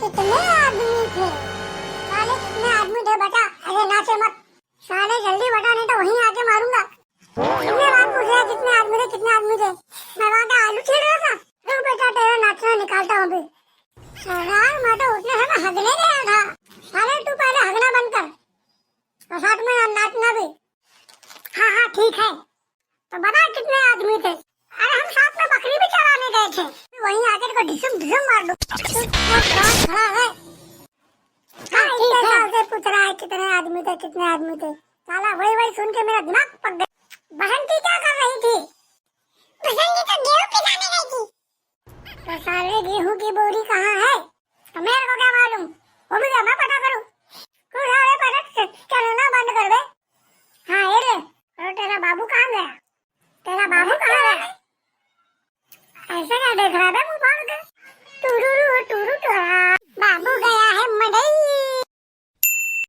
कितने आदमी थे? साले कितने आदमी थे बता? अरे नाचे मत साले, जल्दी बता नहीं तो वहीं आके मारूंगा। कितने बार पूछ रहा कितने आदमी थे, कितने आदमी थे? मैं वहाँ पे आलू छील रहा था। रुक बेटा तेरा नाचना निकालता हूँ अभी। यार मैं तो उतने समय हगने गया था। साले तू पहले हगना बंद कर और साथ में नाचना भी। हाँ हाँ ठीक है, तो बता कितने आदमी थे? अरे हम साथ में बकरी भी चराने गए थे। वहीं आकर को ढिसम ढिसम मार दूं। खड़ा है। हाँ ठीक है। साल से पूछ रहा है कितने आदमी थे, कितने आदमी थे? साला वही सुन के मेरा दिमाग पक गया। बसंती क्या कर रही थी? बसंती तो गेहूं पिसाने गई थी। तो साले गेहूं की बोरी